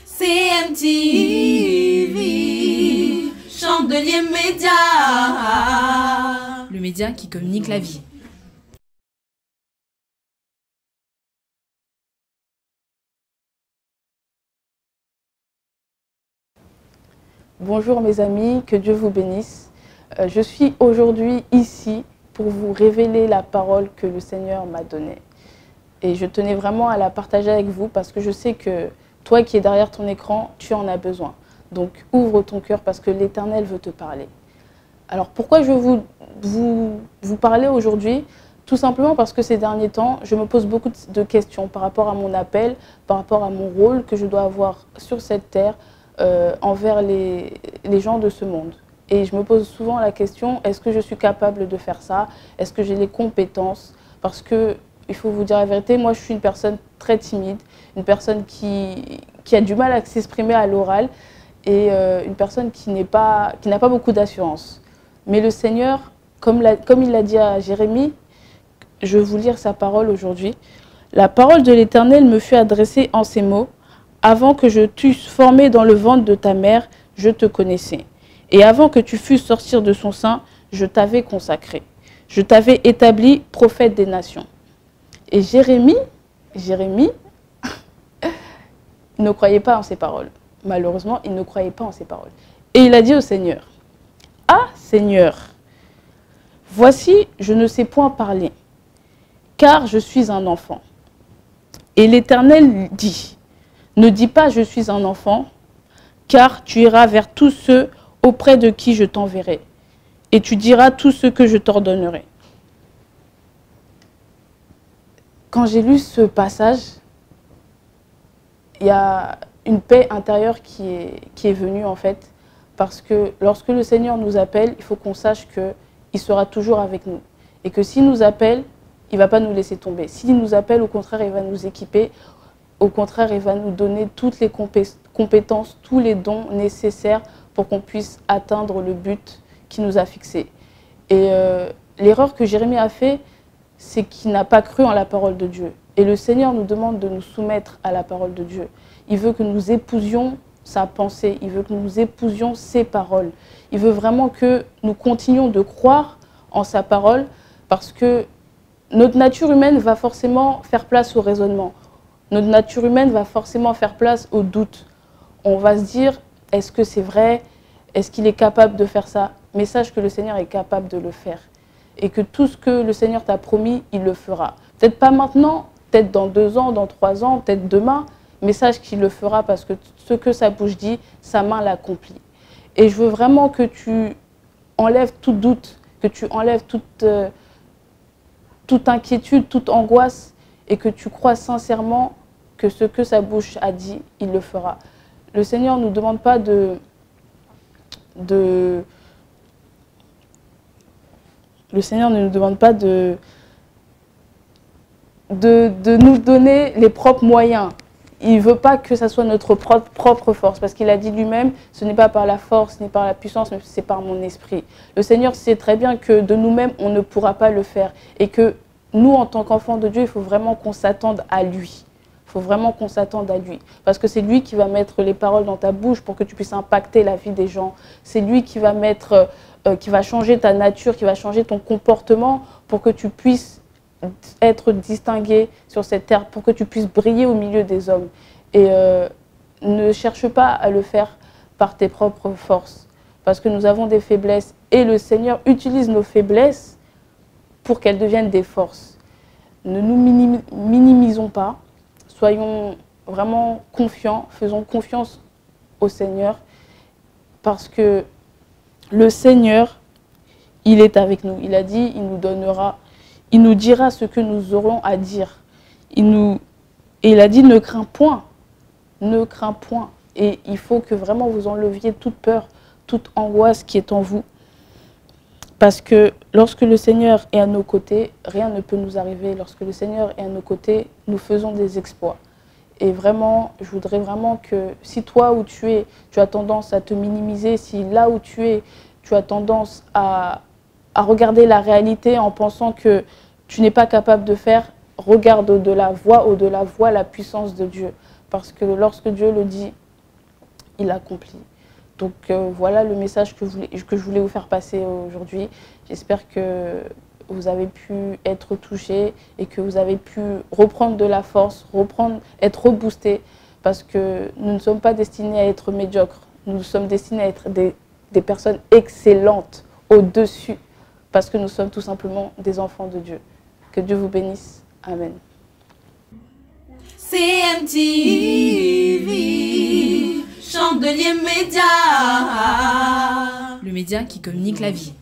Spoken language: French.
CMTV, Chandelier Média, le média qui communique la vie. Bonjour mes amis, que Dieu vous bénisse. Je suis aujourd'hui ici pour vous révéler la parole que le Seigneur m'a donnée. Et je tenais vraiment à la partager avec vous parce que je sais que toi qui es derrière ton écran, tu en as besoin. Donc ouvre ton cœur parce que l'Éternel veut te parler. Alors pourquoi je veux vous parler aujourd'hui? Tout simplement parce que ces derniers temps, je me pose beaucoup de questions par rapport à mon appel, par rapport à mon rôle que je dois avoir sur cette terre envers les gens de ce monde. Et je me pose souvent la question, est-ce que je suis capable de faire ça? Est-ce que j'ai les compétences? Parce que, il faut vous dire la vérité, moi je suis une personne très timide, une personne qui a du mal à s'exprimer à l'oral et une personne qui n'a pas beaucoup d'assurance. Mais le Seigneur, comme il l'a dit à Jérémie, je vais vous lire sa parole aujourd'hui. La parole de l'Éternel me fut adressée en ces mots. Avant que je t'eusse formé dans le ventre de ta mère, je te connaissais. Et avant que tu fusses sortir de son sein, je t'avais consacré. Je t'avais établi prophète des nations. Et Jérémie ne croyait pas en ces paroles. Malheureusement, il ne croyait pas en ces paroles. Et il a dit au Seigneur, « Ah, Seigneur, voici, je ne sais point parler, car je suis un enfant. » Et l'Éternel dit, « Ne dis pas, je suis un enfant, car tu iras vers tous ceux auprès de qui je t'enverrai, et tu diras tout ce que je t'ordonnerai. » Quand j'ai lu ce passage, il y a une paix intérieure qui est venue en fait, parce que lorsque le Seigneur nous appelle, il faut qu'on sache qu'il sera toujours avec nous. Et que s'il nous appelle, il ne va pas nous laisser tomber. S'il nous appelle, au contraire, il va nous équiper. Au contraire, il va nous donner toutes les compétences, tous les dons nécessaires pour qu'on puisse atteindre le but qu'il nous a fixé. Et l'erreur que Jérémie a fait, c'est qu'il n'a pas cru en la parole de Dieu. Et le Seigneur nous demande de nous soumettre à la parole de Dieu. Il veut que nous épousions sa pensée, il veut que nous épousions ses paroles. Il veut vraiment que nous continuions de croire en sa parole parce que notre nature humaine va forcément faire place au raisonnement. Notre nature humaine va forcément faire place au doute. On va se dire, est-ce que c'est vrai? Est-ce qu'il est capable de faire ça? Mais sache que le Seigneur est capable de le faire. Et que tout ce que le Seigneur t'a promis, il le fera. Peut-être pas maintenant, peut-être dans 2 ans, dans 3 ans, peut-être demain, mais sache qu'il le fera parce que ce que sa bouche dit, sa main l'accomplit. Et je veux vraiment que tu enlèves tout doute, que tu enlèves toute inquiétude, toute angoisse, et que tu crois sincèrement que ce que sa bouche a dit, il le fera. Le Seigneur ne nous demande pas le Seigneur ne nous demande pas de nous donner les propres moyens. Il ne veut pas que ça soit notre propre force, parce qu'il a dit lui-même, ce n'est pas par la force ni par la puissance, mais c'est par mon esprit. Le Seigneur sait très bien que de nous-mêmes, on ne pourra pas le faire. Et que nous, en tant qu'enfants de Dieu, il faut vraiment qu'on s'attende à lui. Il faut vraiment qu'on s'attende à lui. Parce que c'est lui qui va mettre les paroles dans ta bouche pour que tu puisses impacter la vie des gens. C'est lui qui va qui va changer ta nature, qui va changer ton comportement pour que tu puisses être distingué sur cette terre, pour que tu puisses briller au milieu des hommes. Et ne cherche pas à le faire par tes propres forces, parce que nous avons des faiblesses et le Seigneur utilise nos faiblesses pour qu'elles deviennent des forces. Ne nous minimisons pas, soyons vraiment confiants, faisons confiance au Seigneur, parce que le Seigneur, il est avec nous. Il a dit, il nous donnera, il nous dira ce que nous aurons à dire. Et il a dit, ne crains point, ne crains point. Et il faut que vraiment vous enleviez toute peur, toute angoisse qui est en vous. Parce que lorsque le Seigneur est à nos côtés, rien ne peut nous arriver. Lorsque le Seigneur est à nos côtés, nous faisons des exploits. Et vraiment, je voudrais vraiment que si toi où tu es, tu as tendance à te minimiser, si là où tu es, tu as tendance à regarder la réalité en pensant que tu n'es pas capable de faire, regarde au-delà, vois la puissance de Dieu. Parce que lorsque Dieu le dit, il accomplit. Donc voilà le message que je voulais vous faire passer aujourd'hui. J'espère que vous avez pu être touchés et que vous avez pu reprendre de la force, être reboostés, parce que nous ne sommes pas destinés à être médiocres. Nous sommes destinés à être des personnes excellentes, au-dessus, parce que nous sommes tout simplement des enfants de Dieu. Que Dieu vous bénisse. Amen. CMTV, Chandelier Média. Le média qui communique la vie.